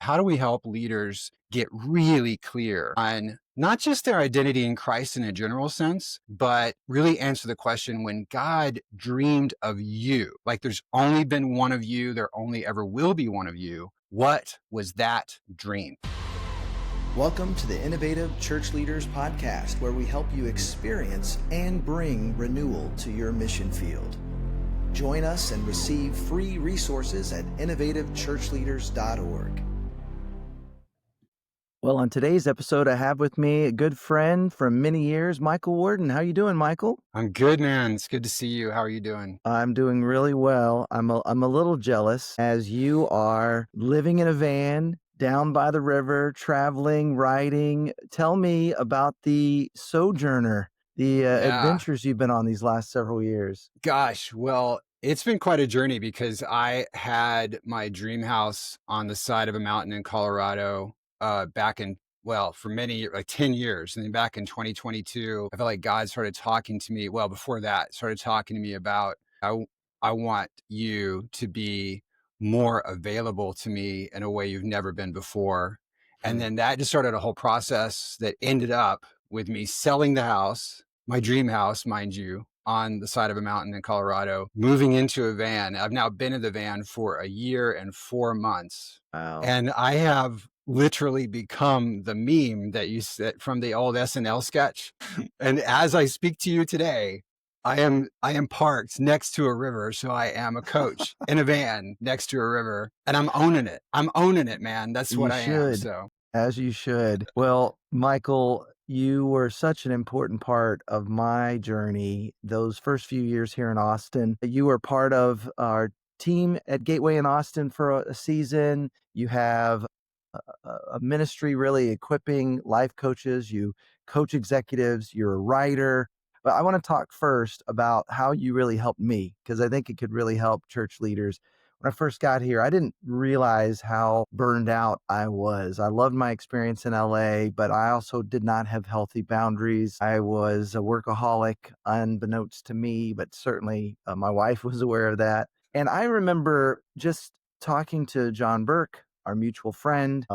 how do we help leaders get really clear on not just their identity in Christ in a general sense, but really answer the question, when God dreamed of you, like there's only been one of you, there only ever will be one of you. What was that dream? Welcome to the Innovative Church Leaders Podcast, where we help you experience and bring renewal to your mission field. Join us and receive free resources at innovativechurchleaders.org. Well, on today's episode, I have with me a good friend from many years, Michael Warden. How you doing, Michael? I'm good, man. It's good to see you. How are you doing? I'm doing really well. I'm a little jealous as you are living in a van down by the river, traveling, riding. Tell me about the Sojourner, the adventures you've been on these last several years. Gosh, well, it's been quite a journey because I had my dream house on the side of a mountain in Colorado back in, well, for many years, like 10 years. And then back in 2022, I felt like God started talking to me. Well, before that, started talking to me about, I want you to be more available to me in a way you've never been before. And then that just started a whole process that ended up with me selling the house, my dream house, mind you, on the side of a mountain in Colorado, moving into a van. I've now been in the van for a year and 4 months. Wow. And I have literally become the meme that you said from the old SNL sketch. And as I speak to you today, I am parked next to a river. So I am a coach in a van next to a river, and I'm owning it. I'm owning it, man. That's what I am. So as you should. Well, Michael, you were such an important part of my journey those first few years here in Austin. You were part of our team at Gateway in Austin for a season. You have a ministry really equipping life coaches. You coach executives. You're a writer. But I want to talk first about how you really helped me, because I think it could really help church leaders. When I first got here, I didn't realize how burned out I was. I loved my experience in LA, but I also did not have healthy boundaries. I was a workaholic, unbeknownst to me, but certainly my wife was aware of that. And I remember just talking to John Burke, our mutual friend,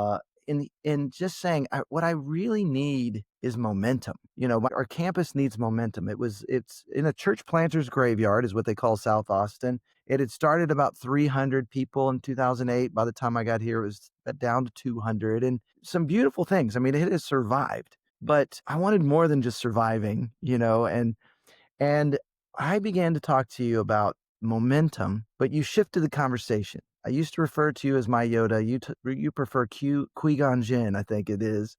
in just saying, what I really need is momentum. You know, our campus needs momentum. It's in a church planter's graveyard, is what they call South Austin. It had started about 300 people in 2008. By the time I got here, it was down to 200, and some beautiful things. I mean, it has survived, but I wanted more than just surviving, you know, and I began to talk to you about momentum, but you shifted the conversation. I used to refer to you as my Yoda. You prefer Qui-Gon Jinn, I think it is.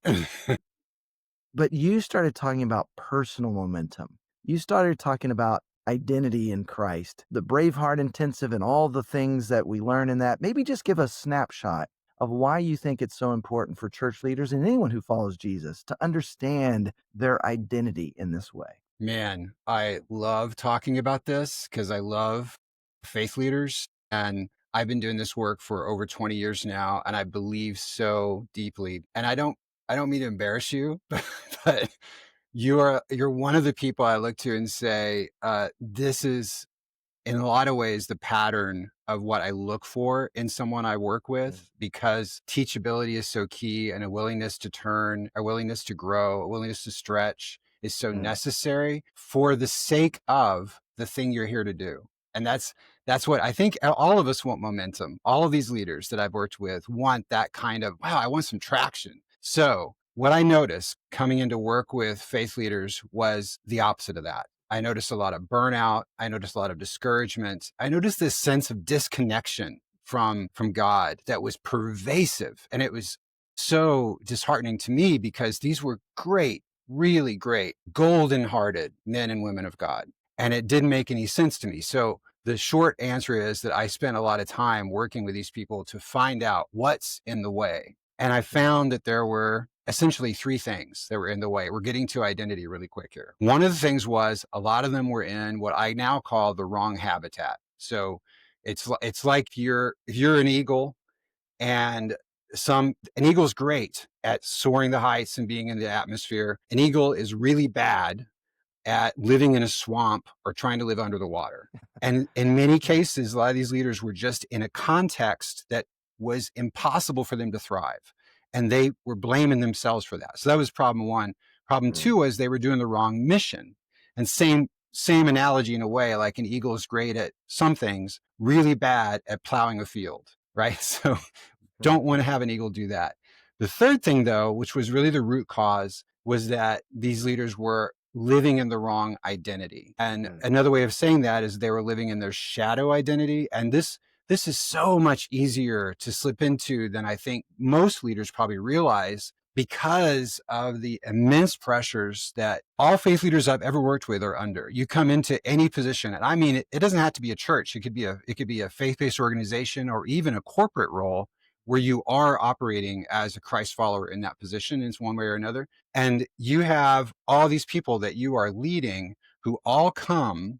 But you started talking about personal momentum. You started talking about identity in Christ, the Braveheart Intensive and all the things that we learn in that. Maybe just give a snapshot of why you think it's so important for church leaders and anyone who follows Jesus to understand their identity in this way. man, I love talking about this because I love faith leaders, and I've been doing this work for over 20 years now, and I believe so deeply. And I don't mean to embarrass you, but you're one of the people I look to and say, this is in a lot of ways the pattern of what I look for in someone I work with, because teachability is so key, and a willingness to turn, a willingness to grow, a willingness to stretch is so necessary for the sake of the thing you're here to do. And that's what I think all of us want. Momentum. All of these leaders that I've worked with want that kind of, wow, I want some traction. So what I noticed coming into work with faith leaders was the opposite of that. I noticed a lot of burnout. I noticed a lot of discouragement. I noticed this sense of disconnection from God that was pervasive. And it was so disheartening to me, because these were great, really great, golden-hearted men and women of God. And it didn't make any sense to me. So the short answer is that I spent a lot of time working with these people to find out what's in the way. And I found that there were essentially three things that were in the way. We're getting to identity really quick here. One of the things was a lot of them were in what I now call the wrong habitat. So it's like if you're an eagle, and an eagle's great at soaring the heights and being in the atmosphere. An eagle is really bad at living in a swamp or trying to live under the water. And in many cases, a lot of these leaders were just in a context that was impossible for them to thrive. And they were blaming themselves for that. So that was problem one. Problem Mm. two was they were doing the wrong mission. And same analogy in a way, like an eagle is great at some things, really bad at plowing a field, right? So Mm. don't want to have an eagle do that. The third thing, though, which was really the root cause, was that these leaders were living in the wrong identity. And Mm. another way of saying that is they were living in their shadow identity. And this is so much easier to slip into than I think most leaders probably realize, because of the immense pressures that all faith leaders I've ever worked with are under. You come into any position, and I mean, it doesn't have to be a church. It could be a faith-based organization or even a corporate role where you are operating as a Christ follower in that position in one way or another. And you have all these people that you are leading who all come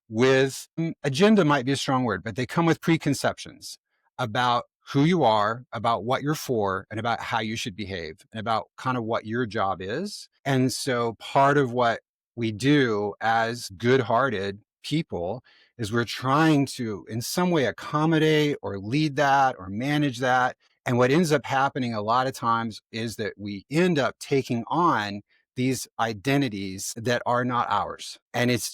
with agenda, might be a strong word, but they come with preconceptions about who you are, about what you're for, and about how you should behave, and about kind of what your job is. And so part of what we do as good-hearted people is we're trying to in some way accommodate or lead that or manage that. And what ends up happening a lot of times is that we end up taking on these identities that are not ours. And it's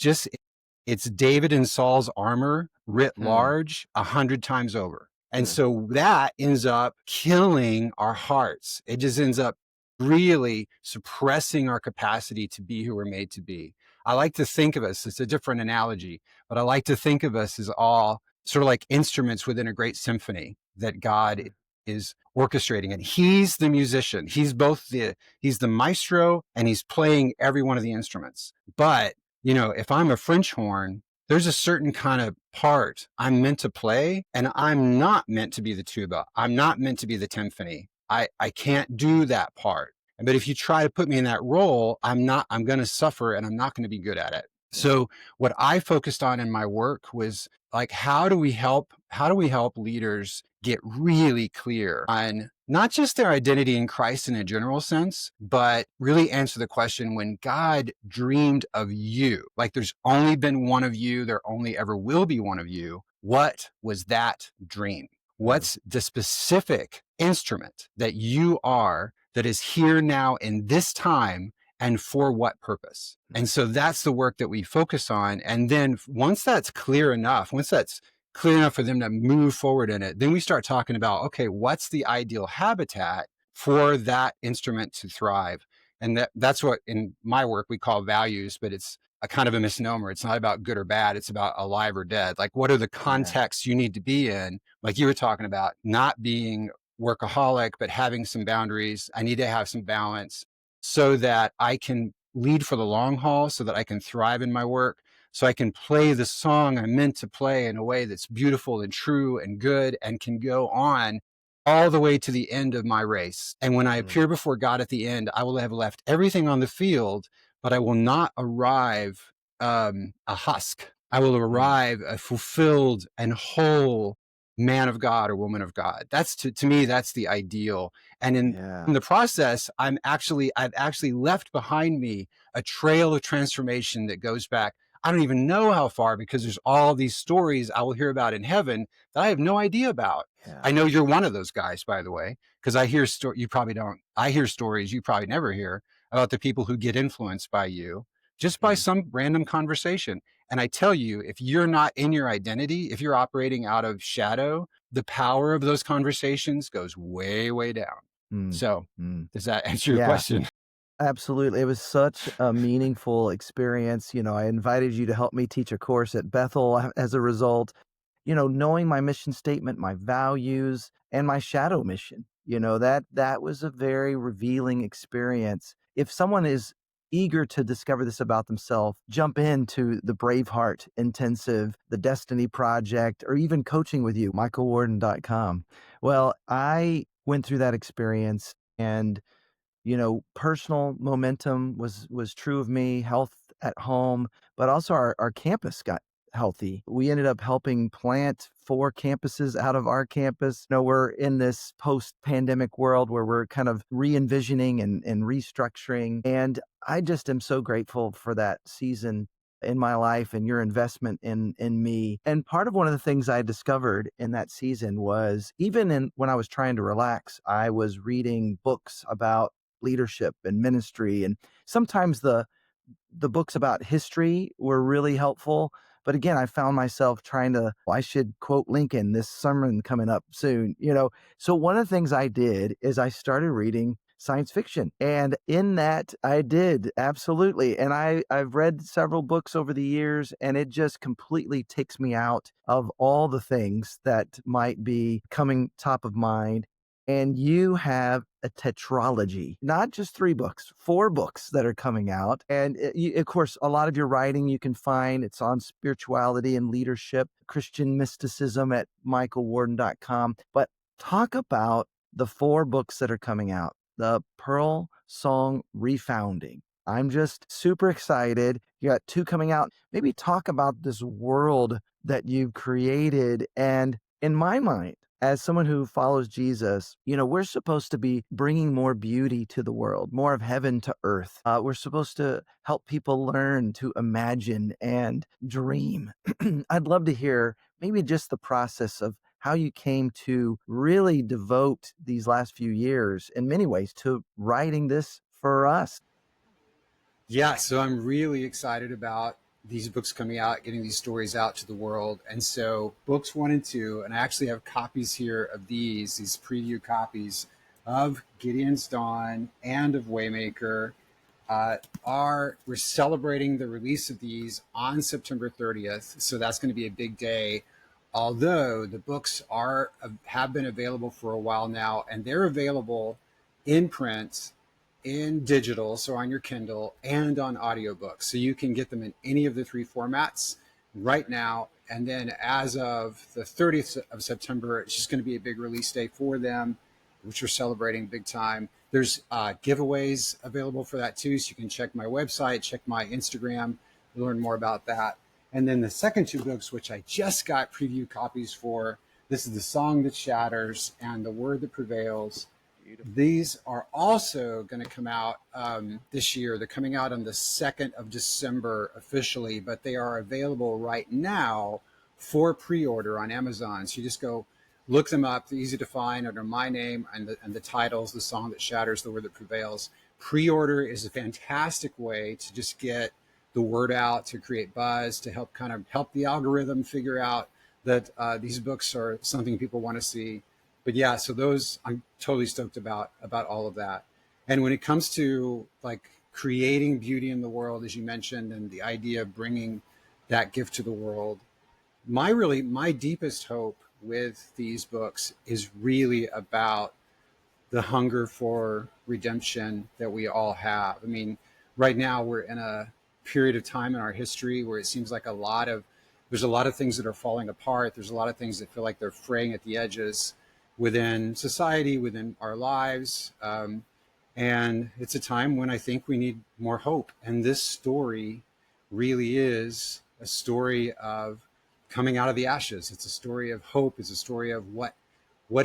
David and Saul's armor writ Mm. large 100 times over. And Mm. so that ends up killing our hearts. It just ends up really suppressing our capacity to be who we're made to be. I like to think of us, it's a different analogy, but I like to think of us as all sort of like instruments within a great symphony that God Mm. is orchestrating. And he's the musician. He's the maestro, and he's playing every one of the instruments. But if I'm a French horn, there's a certain kind of part I'm meant to play, and I'm not meant to be the tuba. I'm not meant to be the timpani. I can't do that part. But if you try to put me in that role, I'm going to suffer, and I'm not going to be good at it. Yeah. So what I focused on in my work was like, how do we help leaders get really clear on not just their identity in Christ in a general sense, but really answer the question, when God dreamed of you, like there's only been one of you, there only ever will be one of you. What was that dream? Mm. What's the specific instrument that you are that is here now in this time, and for what purpose? And so that's the work that we focus on. And then once that's clear enough for them to move forward in it, then we start talking about, okay, what's the ideal habitat for that instrument to thrive? And that's what in my work we call values, but it's a kind of a misnomer. It's not about good or bad. It's about alive or dead. Like, what are the Yeah. contexts you need to be in? Like you were talking about, not being workaholic, but having some boundaries. I need to have some balance so that I can lead for the long haul, so that I can thrive in my work, so I can play the song I'm meant to play in a way that's beautiful and true and good, and can go on all the way to the end of my race. And when I Mm. appear before God at the end, I will have left everything on the field, but I will not arrive a husk. I will Mm. arrive a fulfilled and whole man of God or woman of God. That's to me, that's the ideal. And Yeah. in the process, I've actually left behind me a trail of transformation that goes back, I don't even know how far, because there's all these stories I will hear about in heaven that I have no idea about. Yeah. I know you're one of those guys, by the way, because you probably don't. I hear stories you probably never hear about the people who get influenced by you just by Mm. some random conversation. And I tell you, if you're not in your identity, if you're operating out of shadow, the power of those conversations goes way, way down. Mm. So Mm. does that answer your Yeah. question? Absolutely. It was such a meaningful experience. I invited you to help me teach a course at Bethel as a result. Knowing my mission statement, my values, and my shadow mission, that was a very revealing experience. If someone is eager to discover this about themselves, jump into the Braveheart Intensive, the Destiny Project, or even coaching with you, michaelwarden.com. Well, I went through that experience, and personal momentum was true of me, health at home, but also our campus got healthy. We ended up helping plant 4 campuses out of our campus. We're in this post-pandemic world where we're kind of re-envisioning and restructuring. And I just am so grateful for that season. in my life and your investment in me. And part of one of the things I discovered in that season was even when I was trying to relax, I was reading books about leadership and ministry. And sometimes the books about history were really helpful. But again, I found myself trying to, well, I should quote Lincoln, this sermon coming up soon, you know. So one of the things I did is I started reading science fiction. And in that I did absolutely. And I've read several books over the years, and it just completely takes me out of all the things that might be coming top of mind. And you have a tetralogy, not just 3 books, 4 books that are coming out. And of course, a lot of your writing you can find. It's on spirituality and leadership, Christian mysticism at michaelwarden.com. But talk about the 4 books that are coming out, the Pearl Song Refounding. I'm just super excited. You got 2 coming out. Maybe talk about this world that you've created. And in my mind, as someone who follows Jesus, you know, we're supposed to be bringing more beauty to the world, more of heaven to earth. We're supposed to help people learn to imagine and dream. I'd love to hear maybe just the process of how you came to really devote these last few years in many ways to writing this for us. Yeah, so I'm really excited about these books coming out, getting these stories out to the world. And so books 1 and 2, and I actually have copies here of these preview copies of Gideon's Dawn and of Waymaker. We're celebrating the release of these on September 30th. So that's going to be a big day. Although the books have been available for a while now, and they're available in print, in digital, so on your Kindle, and on audiobooks. So you can get them in any of the 3 formats right now. And then as of the 30th of September, it's just going to be a big release day for them, which we're celebrating big time. There's giveaways available for that too. So you can check my website, check my Instagram, learn more about that. And then the second 2 books, which I just got preview copies for, this is The Song That Shatters and The Word That Prevails. These are also going to come out this year. They're coming out on the 2nd of December officially, but they are available right now for pre-order on Amazon. So you just go look them up. They're easy to find under my name and the titles, The Song That Shatters, The Word That Prevails. Pre-order is a fantastic way to just get the word out, to create buzz, to help the algorithm figure out that these books are something people want to see. But yeah, so those, I'm totally stoked about all of that. And when it comes to like creating beauty in the world, as you mentioned, and the idea of bringing that gift to the world, my deepest hope with these books is really about the hunger for redemption that we all have. I mean, right now we're in a period of time in our history where it seems like there's a lot of things that are falling apart. There's a lot of things that feel like they're fraying at the edges within society, within our lives. And it's a time when I think we need more hope. And this story really is a story of coming out of the ashes. It's a story of hope. It's a story of what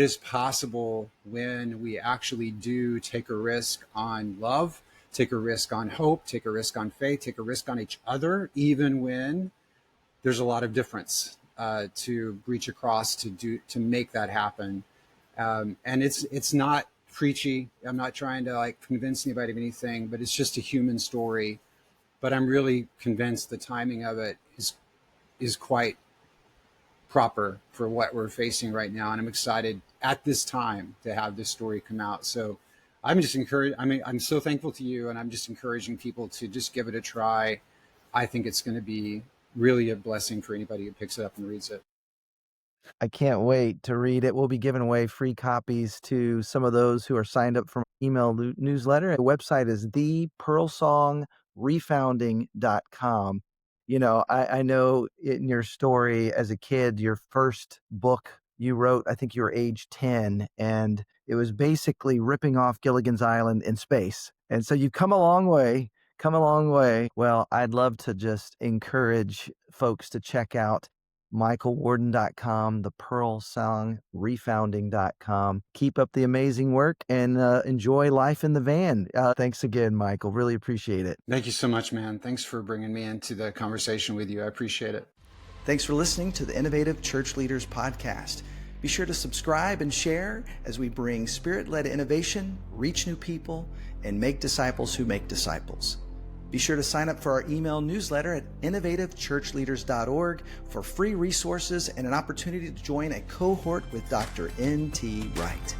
is possible when we actually do take a risk on love, take a risk on hope, take a risk on faith, take a risk on each other, even when there's a lot of difference to breach across to make that happen. And it's not preachy. I'm not trying to like convince anybody of anything, but it's just a human story. But I'm really convinced the timing of it is quite proper for what we're facing right now. And I'm excited at this time to have this story come out. So I'm just encouraged. I mean, I'm so thankful to you, and I'm just encouraging people to just give it a try. I think it's going to be really a blessing for anybody who picks it up and reads it. I can't wait to read it. We'll be giving away free copies to some of those who are signed up for my email newsletter. The website is thepearlsongrefounding.com. You know, I know in your story as a kid, your first book you wrote, I think you were age 10, and it was basically ripping off Gilligan's Island in space. And so you've come a long way, come a long way. Well, I'd love to just encourage folks to check out michaelwarden.com, the Pearlsong Refounding.com. Keep up the amazing work and enjoy life in the van. Thanks again, Michael. Really appreciate it. Thank you so much, man. Thanks for bringing me into the conversation with you. I appreciate it. Thanks for listening to the Innovative Church Leaders Podcast. Be sure to subscribe and share as we bring spirit-led innovation, reach new people, and make disciples who make disciples. Be sure to sign up for our email newsletter at innovativechurchleaders.org for free resources and an opportunity to join a cohort with Dr. N.T. Wright.